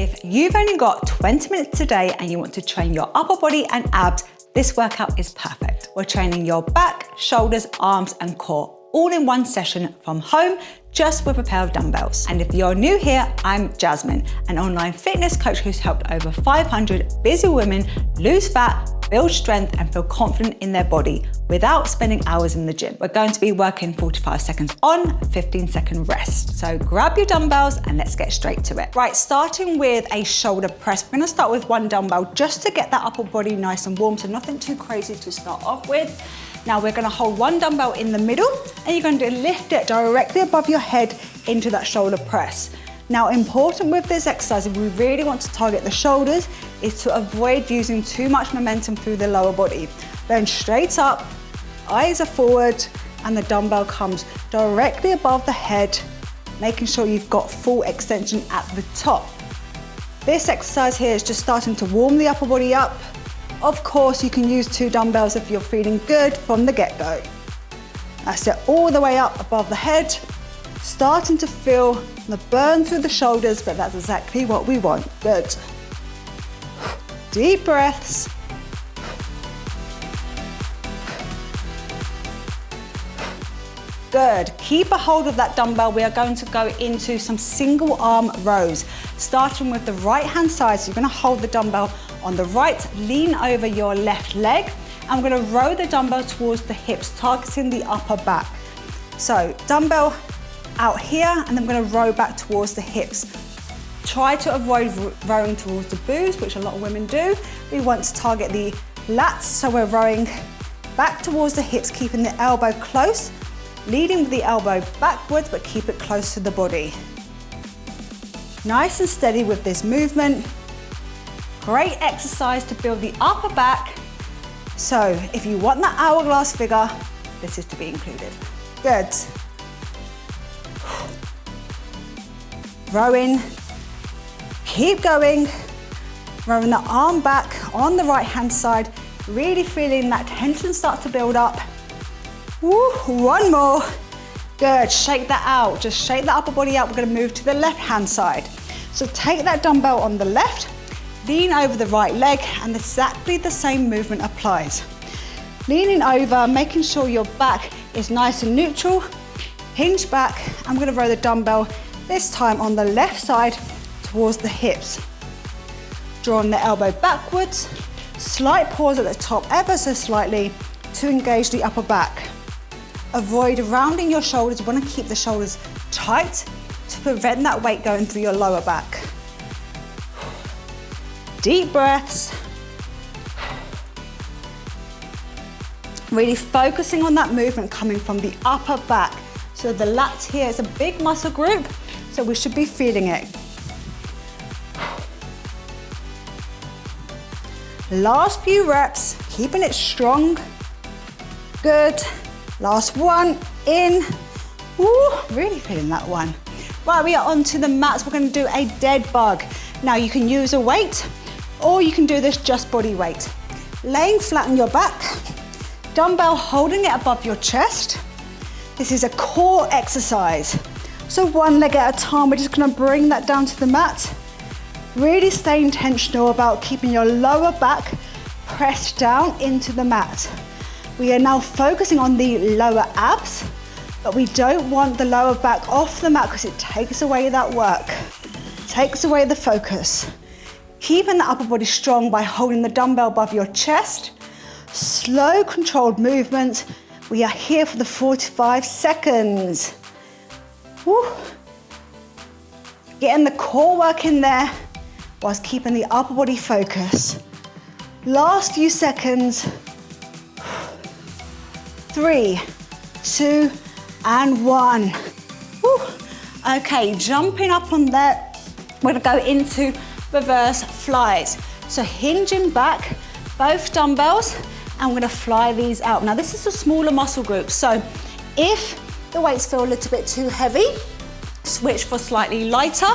If you've only got 20 minutes a day and you want to train your upper body and abs, this workout is perfect. We're training your back, shoulders, arms, and core all in one session from home, just with a pair of dumbbells. And if you're new here, I'm Jasmine, an online fitness coach who's helped over 500 busy women lose fat, build strength, and feel confident in their body without spending hours in the gym. We're going to be working 45 seconds on, 15-second rest. So grab your dumbbells and let's get straight to it. Right, starting with a shoulder press. We're gonna start with one dumbbell just to get that upper body nice and warm, so nothing too crazy to start off with. Now we're gonna hold one dumbbell in the middle and you're going to lift it directly above your head into that shoulder press. Now, important with this exercise, if we really want to target the shoulders, is to avoid using too much momentum through the lower body. Going straight up, eyes are forward, and the dumbbell comes directly above the head, making sure you've got full extension at the top. This exercise here is just starting to warm the upper body up. Of course, you can use 2 dumbbells if you're feeling good from the get-go. That's it, all the way up above the head, starting to feel the burn through the shoulders, but that's exactly what we want. Good. Deep breaths. Good. Keep a hold of that dumbbell. We are going to go into some single arm rows, starting with the right hand side. So you're going to hold the dumbbell on the right, lean over your left leg, and we're going to row the dumbbell towards the hips, targeting the upper back. So dumbbell out here, and then we're going to row back towards the hips. Try to avoid rowing towards the boos, which a lot of women do. We want to target the lats, so we're rowing back towards the hips, keeping the elbow close, leading with the elbow backwards, but keep it close to the body. Nice and steady with this movement. Great exercise to build the upper back. So if you want that hourglass figure, this is to be included. Good. Rowing, keep going, rowing the arm back on the right hand side, really feeling that tension start to build up. Woo, one more. Good, shake that out, just shake the upper body out. We're gonna move to the left hand side. So take that dumbbell on the left, lean over the right leg, and exactly the same movement applies. Leaning over, making sure your back is nice and neutral, hinge back. I'm gonna row the dumbbell this time on the left side towards the hips. Drawing the elbow backwards, slight pause at the top ever so slightly to engage the upper back. Avoid rounding your shoulders. You want to keep the shoulders tight to prevent that weight going through your lower back. Deep breaths. Really focusing on that movement coming from the upper back. So the lats here is a big muscle group, so we should be feeling it. Last few reps, keeping it strong. Good. Last one, in. Woo, really feeling that one. Right, we are onto the mats. We're gonna do a dead bug. Now you can use a weight, or you can do this just body weight. Laying flat on your back, dumbbell holding it above your chest. This is a core exercise. So one leg at a time, we're just gonna bring that down to the mat. Really stay intentional about keeping your lower back pressed down into the mat. We are now focusing on the lower abs, but we don't want the lower back off the mat because it takes away that work, takes away the focus. Keeping the upper body strong by holding the dumbbell above your chest. Slow, controlled movement. We are here for the 45 seconds. Woo. Getting the core work in there whilst keeping the upper body focus. Last few seconds. 3, 2, and 1. Woo. Okay, jumping up on there, we're gonna go into reverse flies. So hinging back, both dumbbells, and we're gonna fly these out. Now this is a smaller muscle group, so if the weights feel a little bit too heavy, switch for slightly lighter,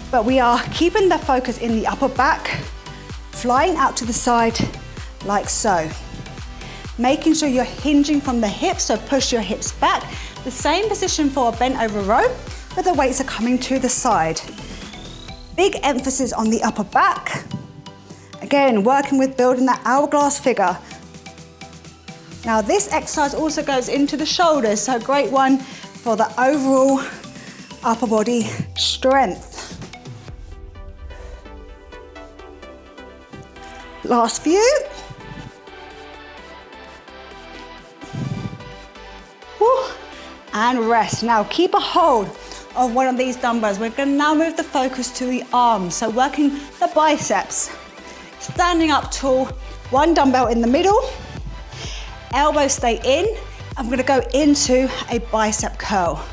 but we are keeping the focus in the upper back, flying out to the side like so. Making sure you're hinging from the hips, so push your hips back. The same position for a bent over row, but the weights are coming to the side. Big emphasis on the upper back. Again, working with building that hourglass figure. Now this exercise also goes into the shoulders, so a great one for the overall upper body strength. Last few. Woo. And rest. Now keep a hold of one of these dumbbells. We're going to now move the focus to the arms, so working the biceps. Standing up tall, one dumbbell in the middle, elbows stay in. I'm going to go into a bicep curl.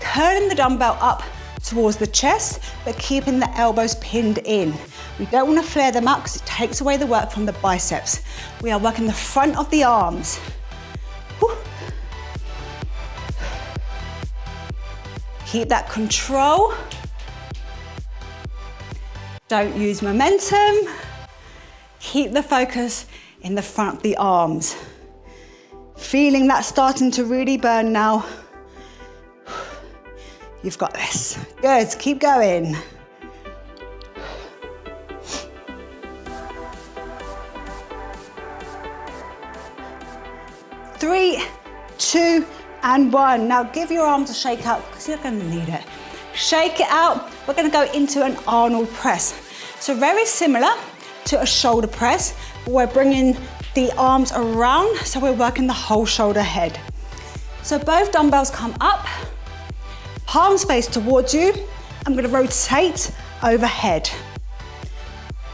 Curling the dumbbell up towards the chest, but keeping the elbows pinned in. We don't want to flare them out because it takes away the work from the biceps. We are working the front of the arms. Whew. Keep that control. Don't use momentum. Keep the focus in the front of the arms. Feeling that starting to really burn now. You've got this. Good, keep going. Three, two, and one. Now give your arms a shake out because you're going to need it. Shake it out. We're going to go into an Arnold press. So very similar to a shoulder press, but we're bringing the arms around, so we're working the whole shoulder head. So both dumbbells come up, palms face towards you. I'm going to rotate overhead.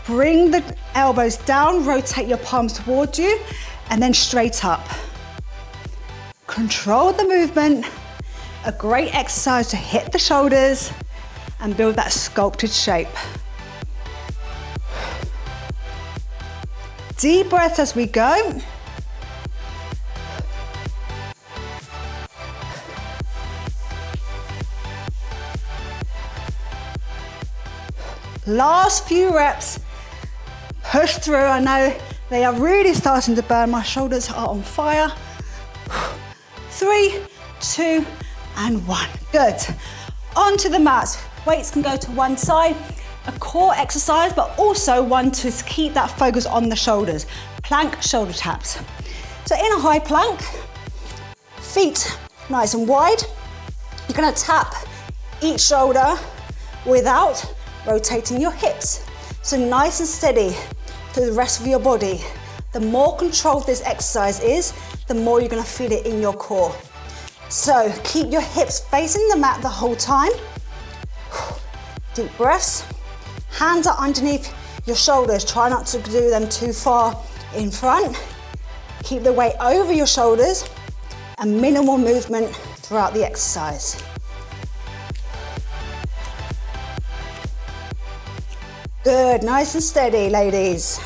Bring the elbows down, rotate your palms towards you, and then straight up. Control the movement. A great exercise to hit the shoulders and build that sculpted shape. Deep breaths as we go. Last few reps. Push through. I know they are really starting to burn. My shoulders are on fire. 3, 2, and 1. Good. Onto the mats. Weights can go to one side. A core exercise, but also one to keep that focus on the shoulders. Plank shoulder taps. So in a high plank, feet nice and wide. You're gonna tap each shoulder without rotating your hips. So nice and steady to the rest of your body. The more controlled this exercise is, the more you're gonna feel it in your core. So keep your hips facing the mat the whole time. Deep breaths. Hands are underneath your shoulders. Try not to do them too far in front. Keep the weight over your shoulders and minimal movement throughout the exercise. Good, nice and steady, ladies.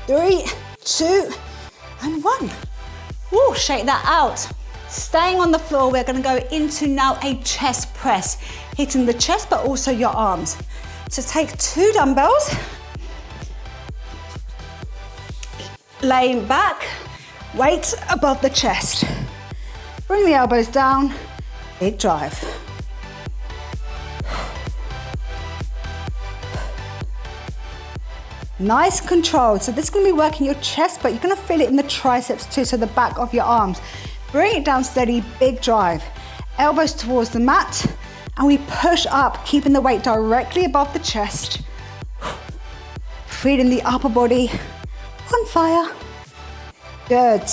3, 2, and 1. Woo, shake that out. Staying on the floor, we're going to go into now a chest press, hitting the chest but also your arms. So take 2 dumbbells, laying back, weight above the chest. Bring the elbows down, big drive. Nice and controlled. So this is going to be working your chest, but you're going to feel it in the triceps too, so the back of your arms. Bring it down steady, big drive. Elbows towards the mat, and we push up, keeping the weight directly above the chest. Feeling the upper body on fire. Good.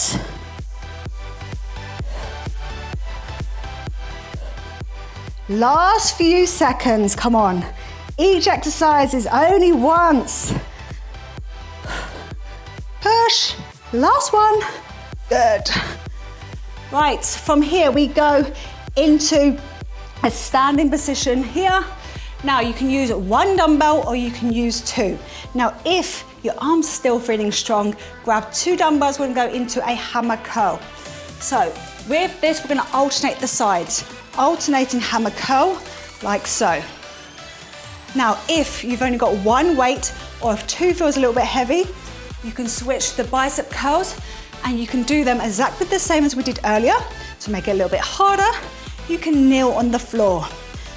Last few seconds, come on. Each exercise is only once. Push, last one. Good. Right, from here we go into a standing position here. Now you can use 1 dumbbell or you can use 2. Now if your arms are still feeling strong, grab 2 dumbbells, we're gonna go into a hammer curl. So with this, we're gonna alternate the sides. Alternating hammer curl, like so. Now if you've only got 1 weight, or if 2 feels a little bit heavy, you can switch the bicep curls and you can do them exactly the same as we did earlier. To make it a little bit harder, you can kneel on the floor.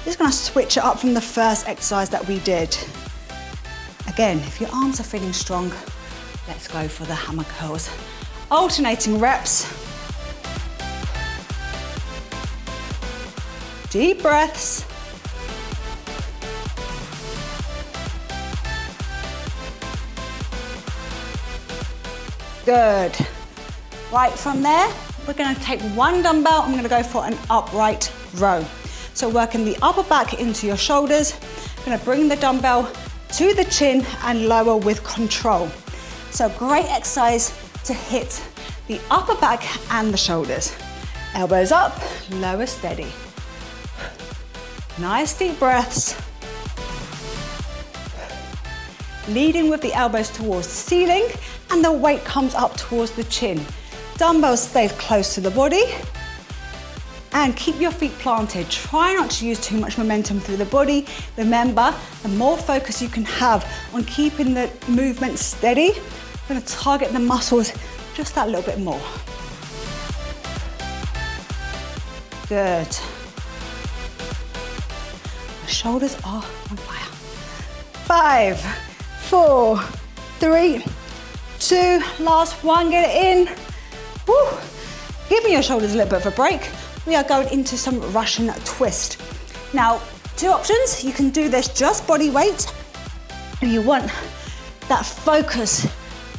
Just gonna switch it up from the first exercise that we did. Again, if your arms are feeling strong, let's go for the hammer curls. Alternating reps. Deep breaths. Good. Right, from there, we're gonna take one dumbbell, I'm gonna go for an upright row. So working the upper back into your shoulders, gonna bring the dumbbell to the chin and lower with control. So great exercise to hit the upper back and the shoulders. Elbows up, lower steady. Nice deep breaths. Leading with the elbows towards the ceiling and the weight comes up towards the chin. Dumbbell stays close to the body and keep your feet planted. Try not to use too much momentum through the body. Remember, the more focus you can have on keeping the movement steady, you're gonna target the muscles just that little bit more. Good. The shoulders are on fire. 5, 4, 3, 2, last one, get it in. Woo. Giving your shoulders a little bit of a break, we are going into some Russian twist. Now, two options, you can do this just body weight. If you want that focus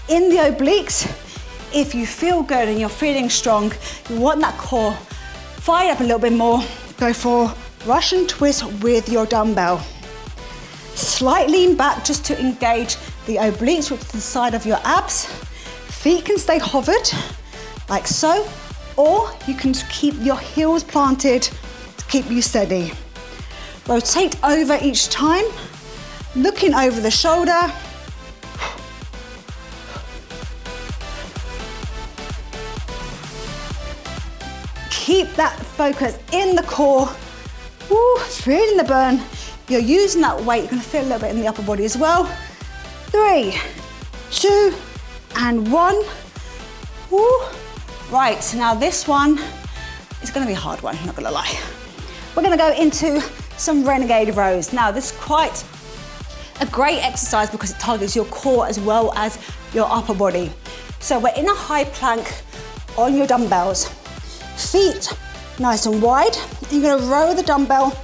in the obliques, if you feel good and you're feeling strong, you want that core fired up a little bit more, go for Russian twist with your dumbbell. Slight lean back just to engage the obliques, which is the side of your abs. Feet can stay hovered, like so, or you can just keep your heels planted to keep you steady. Rotate over each time, looking over the shoulder. Keep that focus in the core. Woo, feeling the burn. You're using that weight, you're gonna feel a little bit in the upper body as well. 3, 2, and 1. Woo. Right, so now this one is gonna be a hard one, not gonna lie. We're gonna go into some renegade rows. Now, this is quite a great exercise because it targets your core as well as your upper body. So we're in a high plank on your dumbbells. Feet nice and wide. You're gonna row the dumbbell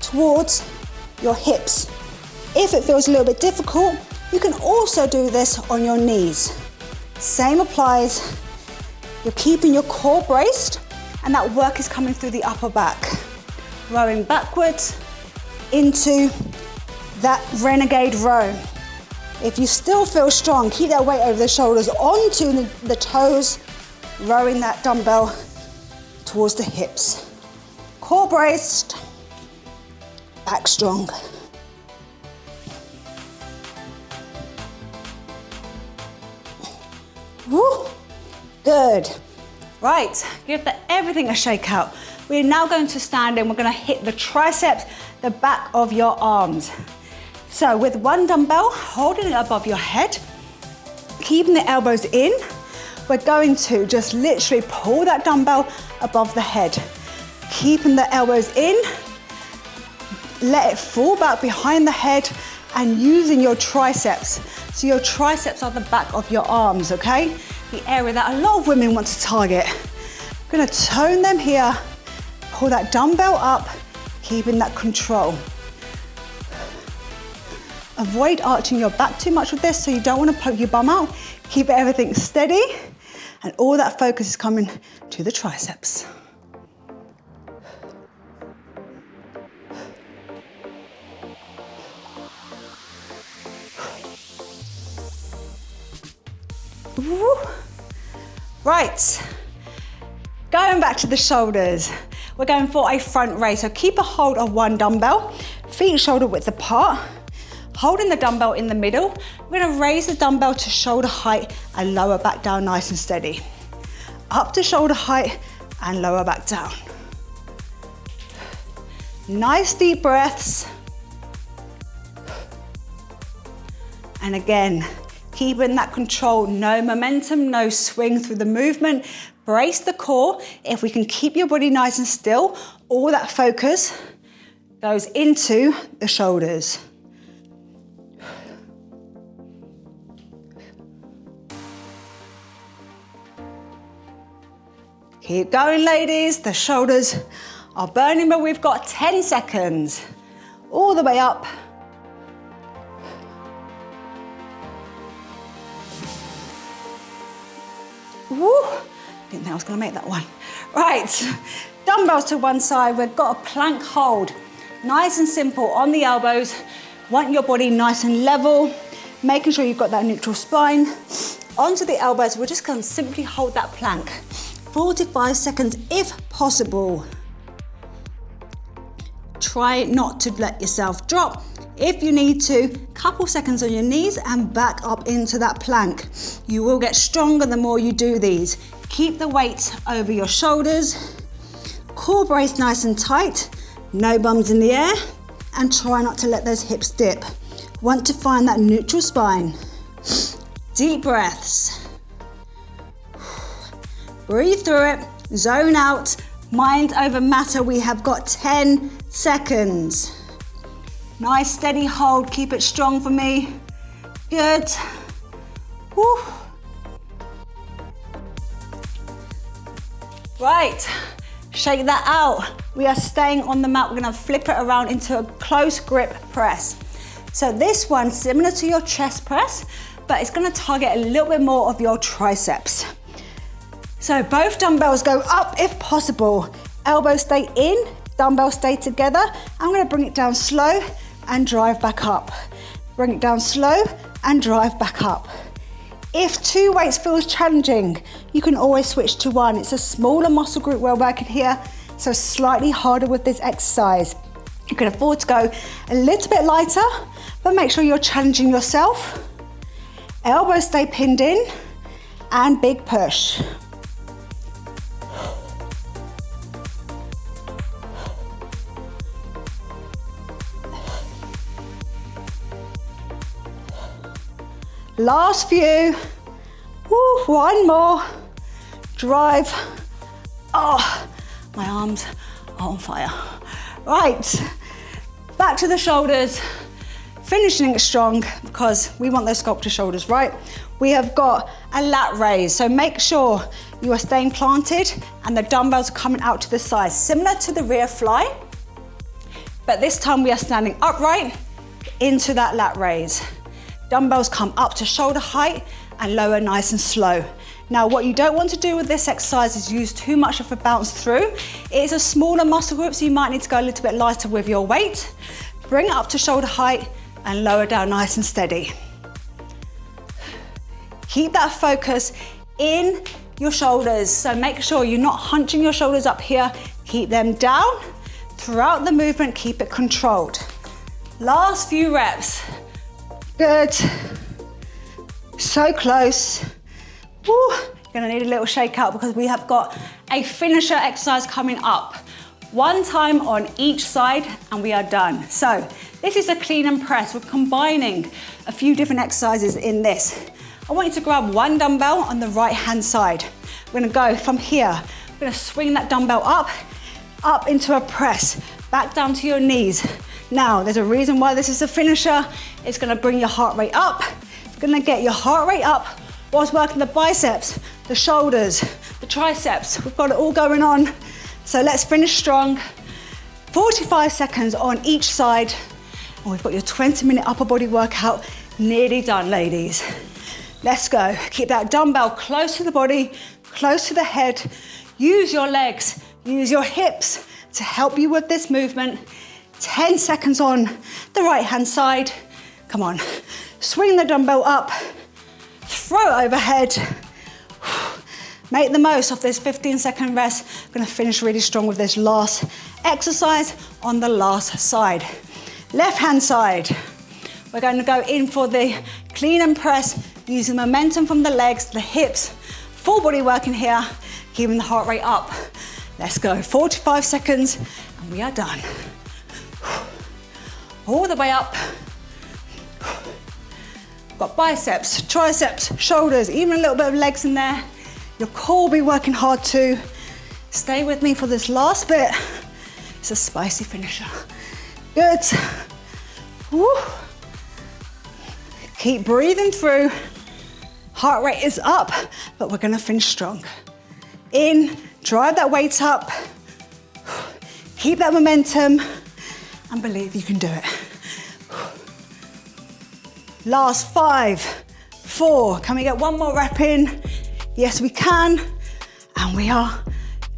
towards your hips. If it feels a little bit difficult, you can also do this on your knees. Same applies. You're keeping your core braced and that work is coming through the upper back. Rowing backwards into that renegade row. If you still feel strong, keep that weight over the shoulders onto the toes, rowing that dumbbell towards the hips. Core braced, back strong. Woo, good. Right, give everything a shake out. We're now going to stand in, we're gonna hit the triceps, the back of your arms. So with one dumbbell, holding it above your head, keeping the elbows in, we're going to just literally pull that dumbbell above the head. Keeping the elbows in, let it fall back behind the head and using your triceps. So your triceps are the back of your arms, okay? The area that a lot of women want to target. We're gonna tone them here, pull that dumbbell up, keeping that control. Avoid arching your back too much with this, so you don't want to poke your bum out. Keep everything steady, and all that focus is coming to the triceps. Woo. Right, going back to the shoulders. We're going for a front raise, so keep a hold of one dumbbell, feet shoulder width apart, holding the dumbbell in the middle. We're gonna raise the dumbbell to shoulder height and lower back down nice and steady. Up to shoulder height and lower back down. Nice deep breaths. And again, keeping that control, no momentum, no swing through the movement. Brace the core. If we can keep your body nice and still, All that focus goes into the shoulders. Keep going, ladies. The shoulders are burning, but we've got 10 seconds. All the way up. Woo! Didn't think I was gonna make that one. Right, dumbbells to one side. We've got a plank hold. Nice and simple on the elbows. Want your body nice and level. Making sure you've got that neutral spine. Onto the elbows, we're just gonna simply hold that plank. 45 seconds if possible. Try not to let yourself drop. If you need to, couple seconds on your knees and back up into that plank. You will get stronger the more you do these. Keep the weight over your shoulders. Core brace nice and tight. No bums in the air. And try not to let those hips dip. Want to find that neutral spine. Deep breaths. Breathe through it, zone out, mind over matter. We have got 10 seconds. Nice steady hold, keep it strong for me. Good. Woo. Right, shake that out. We are staying on the mat. We're gonna flip it around into a close grip press. So this one, similar to your chest press, but it's gonna target a little bit more of your triceps. So both dumbbells go up if possible. Elbows stay in, dumbbells stay together. I'm gonna bring it down slow and drive back up. Bring it down slow and drive back up. If two weights feels challenging, you can always switch to one. It's a smaller muscle group we're working here, so slightly harder with this exercise. You can afford to go a little bit lighter, but make sure you're challenging yourself. Elbows stay pinned in and big push. Last few. Woo, one more. Drive. Oh, my arms are on fire. Right, back to the shoulders. Finishing it strong because we want those sculptor shoulders, right? We have got a lat raise, so make sure you are staying planted and the dumbbells are coming out to the side, similar to the rear fly, but this time we are standing upright into that lat raise. Dumbbells come up to shoulder height and lower nice and slow. Now, what you don't want to do with this exercise is use too much of a bounce through. It is a smaller muscle group, so you might need to go a little bit lighter with your weight. Bring it up to shoulder height and lower down nice and steady. Keep that focus in your shoulders. So make sure you're not hunching your shoulders up here. Keep them down. Throughout the movement, keep it controlled. Last few reps. Good. So close. Woo. You're gonna need a little shake out because we have got a finisher exercise coming up. One time on each side and we are done. So this is a clean and press. We're combining a few different exercises in this. I want you to grab one dumbbell on the right hand side. We're gonna go from here. We're gonna swing that dumbbell up into a press, back down to your knees. Now, there's a reason why this is a finisher. It's gonna bring your heart rate up. It's gonna get your heart rate up whilst working the biceps, the shoulders, the triceps. We've got it all going on. So let's finish strong. 45 seconds on each side. And we've got your 20-minute upper body workout nearly done, ladies. Let's go. Keep that dumbbell close to the body, close to the head. Use your legs, use your hips to help you with this movement. 10 seconds on the right-hand side. Come on. Swing the dumbbell up, throw it overhead. Make the most of this 15-second rest. I'm gonna finish really strong with this last exercise on the last side. Left-hand side. We're going to go in for the clean and press, using momentum from the legs, the hips, full body working here, keeping the heart rate up. Let's go, 45 seconds, and we are done. All the way up. Got biceps, triceps, shoulders, even a little bit of legs in there. Your core will be working hard too. Stay with me for this last bit. It's a spicy finisher. Good. Woo. Keep breathing through. Heart rate is up, but we're gonna finish strong. In, drive that weight up. Keep that momentum and believe you can do it. Last 5, 4. Can we get one more rep in? Yes, we can. And we are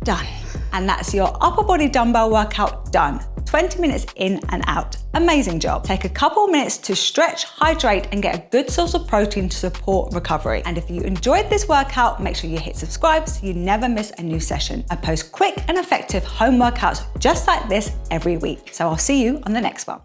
done. And that's your upper body dumbbell workout done. 20 minutes in and out. Amazing job. Take a couple minutes to stretch, hydrate, and get a good source of protein to support recovery. And if you enjoyed this workout, make sure you hit subscribe so you never miss a new session. I post quick and effective home workouts just like this every week. So I'll see you on the next one.